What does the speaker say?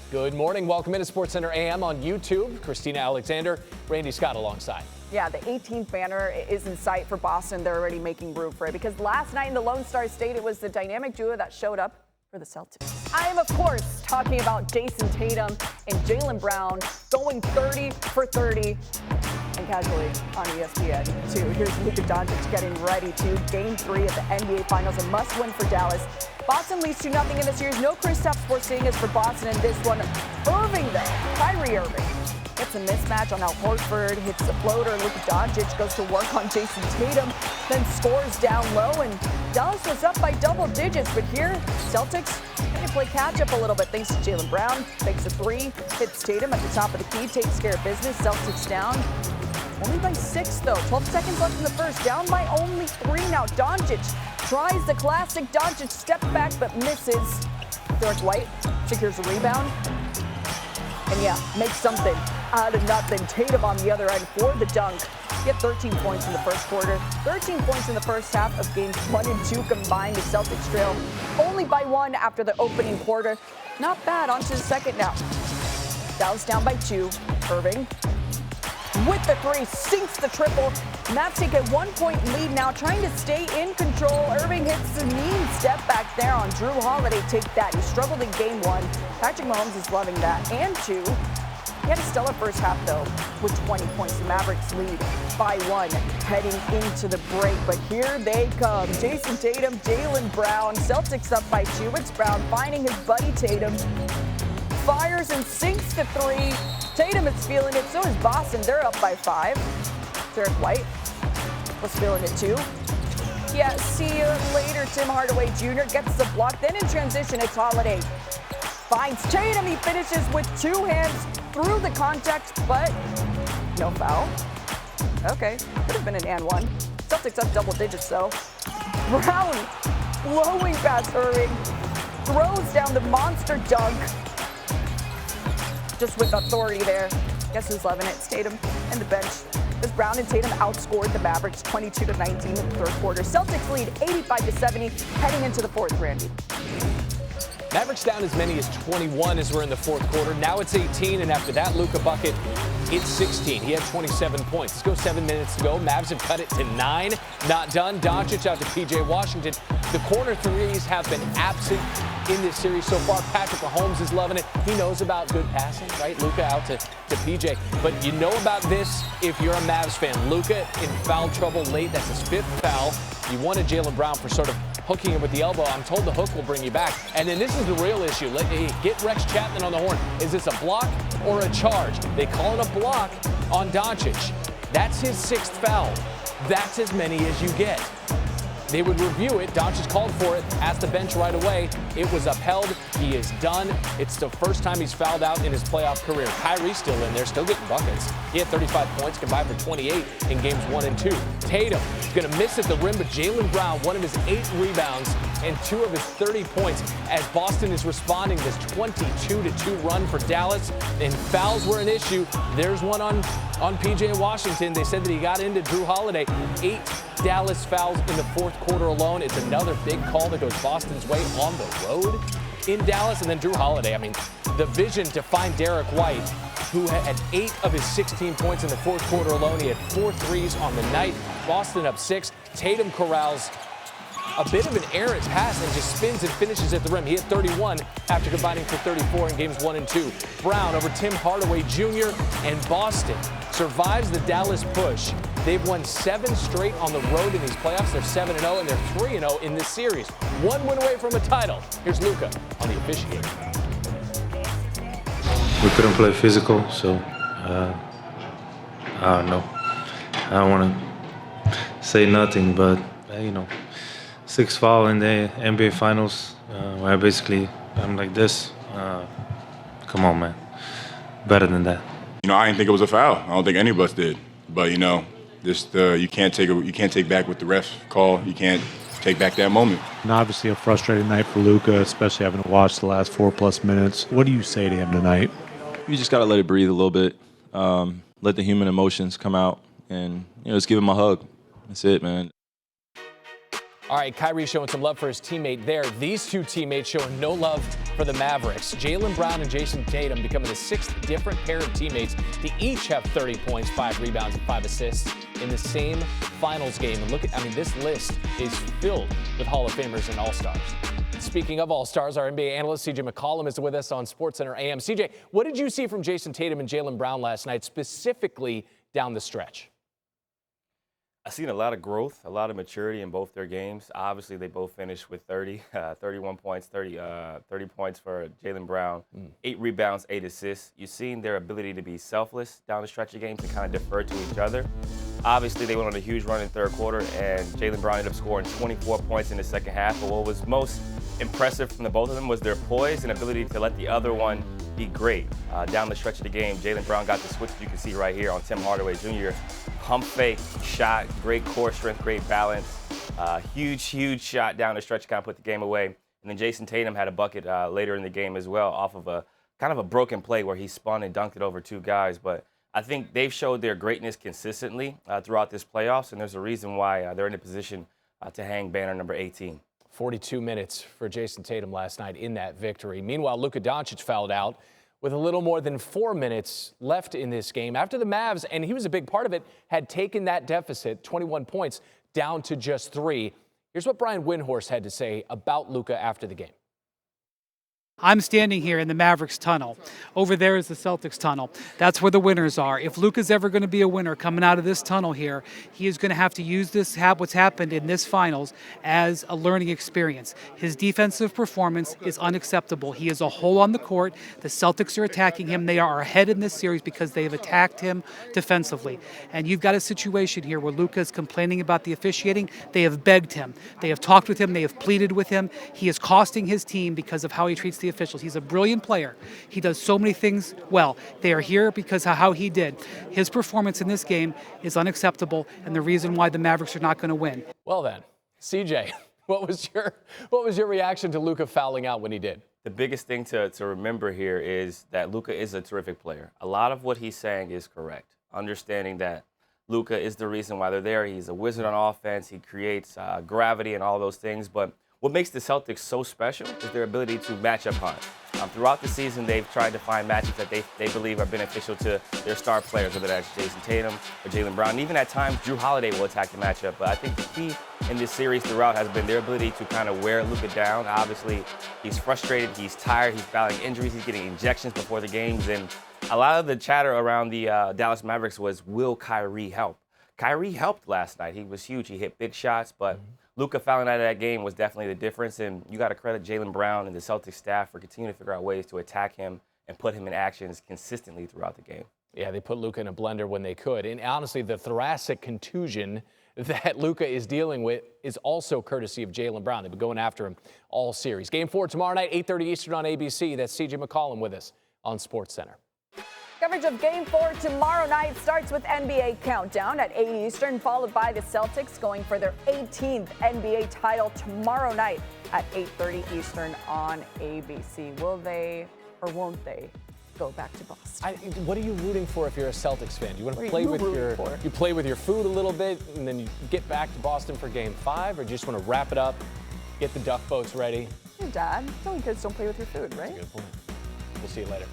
Good morning. Welcome into SportsCenter AM on YouTube. Christina Alexander, Randy Scott alongside. Yeah, the 18th banner is in sight for Boston. They're already making room for it because last night in the Lone Star State, it was the dynamic duo that showed up for the Celtics. I am, of course, talking about Jason Tatum and Jaylen Brown going 30 for 30 and casually on ESPN, too. Here's Luka Doncic getting ready to Game 3 of the NBA Finals, a must-win for Dallas. Boston leads 2-0 in the series. No Kristaps Porzingis for Boston in this one. Irving, though, Kyrie Irving gets a mismatch on Al Horford, hits the floater. Luka Doncic goes to work on Jason Tatum, then scores down low, and Dallas was up by double digits. But here, Celtics, they play catch-up a little bit thanks to Jaylen Brown. Takes a three, hits Tatum at the top of the key, takes care of business. Celtics down. Only by 6, though. 12 seconds left in the first. Down by only 3 now. Doncic tries the classic Doncic step back, but misses. Derek White secures a rebound. And yeah, makes something out of nothing. Tatum on the other end for the dunk. He had 13 points in the first quarter. 13 points in the first half of games 1 and 2 combined. The Celtics trail only by 1 after the opening quarter. Not bad. On to the second now. Dallas down by 2. Irving with the 3, sinks the triple. Mavs take a 1-point lead now, trying to stay in control. Irving hits a mean step back there on Drew Holiday. Take that. He struggled in game 1. Patrick Mahomes is loving that. And 2. He had a stellar first half, though, with 20 points. The Mavericks lead by 1 heading into the break. But here they come. Jason Tatum, Jaylen Brown. Celtics up by 2. It's Brown finding his buddy Tatum. Fires and sinks the 3. Tatum is feeling it, so is Boston. They're up by 5. Derek White was feeling it too. Yeah, see you later. Tim Hardaway Jr. gets the block. Then in transition, it's Holiday. Finds Tatum. He finishes with 2 hands through the contact, but no foul. Okay, could have been an and 1. Celtics up double digits, though. Brown blowing past Irving. Throws down the monster dunk. Just with authority there. Guess who's loving it? It's Tatum and the bench. As Brown and Tatum outscored the Mavericks 22-19 in the third quarter. Celtics lead 85-70 heading into the fourth, Randy. Mavericks down as many as 21 as we're in the fourth quarter. Now it's 18, and after that Luka bucket, it's 16. He had 27 points. Let's go 7 minutes to go. Mavs have cut it to 9. Not done. Doncic out to P.J. Washington. The corner threes have been absent in this series so far. Patrick Mahomes is loving it. He knows about good passing, right? Luka out to P.J. But you know about this if you're a Mavs fan. Luka in foul trouble late. That's his 5th foul. You wanted Jaylen Brown for sort of hooking him with the elbow. I'm told the hook will bring you back. And then this is the real issue. Get Rex Chapman on the horn. Is this a block or a charge? They call it a block on Doncic. That's his 6th foul. That's as many as you get. They would review it. Doncic called for it, asked the bench right away. It was upheld. He is done. It's the first time he's fouled out in his playoff career. Kyrie's still in there, still getting buckets. He had 35 points, combined for 28 in games 1 and 2. Tatum is going to miss at the rim, but Jaylen Brown, one of his 8 rebounds and 2 of his 30 points as Boston is responding this 22-2 run for Dallas. And fouls were an issue. There's one on P.J. Washington. They said that he got into Drew Holiday. 8 Dallas fouls in the fourth quarter alone. It's another big call that goes Boston's way on the road in Dallas. And then Drew Holiday, I mean, the vision to find Derek White, who had 8 of his 16 points in the fourth quarter alone. He had 4 threes on the night. Boston up 6. Tatum corrals a bit of an errant pass and just spins and finishes at the rim. He hit 31 after combining for 34 in games 1 and 2. Brown over Tim Hardaway Jr. and Boston survives the Dallas push. They've won 7 straight on the road in these playoffs. They're 7-0 and they're 3-0 in this series. 1 win away from a title. Here's Luka on the officiating. We couldn't play physical, so I don't know. I don't want to say nothing, but you know, 6 foul in the NBA Finals. Where basically I'm like this. Come on, man. Better than that. You know, I didn't think it was a foul. I don't think any of us did. But you know, just you can't take back what the refs call. You can't take back that moment. And obviously a frustrating night for Luka, especially having to watch the last 4+ minutes. What do you say to him tonight? You just got to let it breathe a little bit. Let the human emotions come out and, you know, just give him a hug. That's it, man. All right, Kyrie showing some love for his teammate there. These two teammates showing no love for the Mavericks. Jaylen Brown and Jason Tatum becoming the 6th different pair of teammates to each have 30 points, 5 rebounds, and 5 assists in the same finals game. And look at, this list is filled with Hall of Famers and All-Stars. Speaking of All-Stars, our NBA analyst CJ McCollum is with us on SportsCenter AM. CJ, what did you see from Jason Tatum and Jaylen Brown last night, specifically down the stretch? I've seen a lot of growth, a lot of maturity in both their games. Obviously, they both finished with 31 points, 30 points for Jaylen Brown, 8 rebounds, 8 assists. You've seen their ability to be selfless down the stretch of games and kind of defer to each other. Obviously, they went on a huge run in third quarter, and Jaylen Brown ended up scoring 24 points in the second half. But what was most impressive from the both of them was their poise and ability to let the other one be great. Down the stretch of the game, Jaylen Brown got the switch you can see right here on Tim Hardaway Jr. Pump fake, shot, great core strength, great balance. Huge shot down the stretch, kind of put the game away. And then Jason Tatum had a bucket later in the game as well off of a kind of a broken play where he spun and dunked it over 2 guys. But I think they've showed their greatness consistently throughout this playoffs, and there's a reason why they're in a position to hang banner number 18. 42 minutes for Jason Tatum last night in that victory. Meanwhile, Luka Doncic fouled out with a little more than 4 minutes left in this game after the Mavs, and he was a big part of it, had taken that deficit, 21 points, down to just 3. Here's what Brian Windhorst had to say about Luka after the game. I'm standing here in the Mavericks tunnel. Over there is the Celtics tunnel. That's where the winners are. If Luka's ever going to be a winner coming out of this tunnel here, he is going to have to use what's happened in this finals as a learning experience. His defensive performance is unacceptable. He is a hole on the court. The Celtics are attacking him. They are ahead in this series because they have attacked him defensively. And you've got a situation here where Luka is complaining about the officiating. They have begged him. They have talked with him. They have pleaded with him. He is costing his team because of how he treats the officials. He's a brilliant player. He does so many things well. They are here because of how he did. His performance in this game is unacceptable and the reason why the Mavericks are not going to win. Well then, CJ, what was your reaction to Luka fouling out when he did? The biggest thing to remember here is that Luka is a terrific player. A lot of what he's saying is correct. Understanding that Luka is the reason why they're there. He's a wizard on offense. He creates gravity and all those things. But what makes the Celtics so special is their ability to match up hunt. Throughout the season, they've tried to find matchups that they believe are beneficial to their star players, whether that's Jason Tatum or Jaylen Brown. And even at times, Drew Holiday will attack the matchup. But I think the key in this series throughout has been their ability to kind of wear Luka down. Obviously, he's frustrated, he's tired, he's battling injuries, he's getting injections before the games. And a lot of the chatter around the Dallas Mavericks was, will Kyrie help? Kyrie helped last night. He was huge. He hit big shots, but Luka fouling out of that game was definitely the difference, and you got to credit Jaylen Brown and the Celtics staff for continuing to figure out ways to attack him and put him in actions consistently throughout the game. Yeah, they put Luka in a blender when they could. And honestly, the thoracic contusion that Luka is dealing with is also courtesy of Jaylen Brown. They've been going after him all series. Game 4 tomorrow night, 8:30 Eastern on ABC. That's CJ McCollum with us on SportsCenter. Coverage of Game 4 tomorrow night starts with NBA Countdown at 8 Eastern, followed by the Celtics going for their 18th NBA title tomorrow night at 8:30 Eastern on ABC. Will they or won't they go back to Boston? What are you rooting for if you're a Celtics fan? Do you want to play with you play with your food a little bit and then you get back to Boston for Game 5, or do you just want to wrap it up, get the duck boats ready? Your dad, telling kids don't play with your food, right? That's a good point. We'll see you later.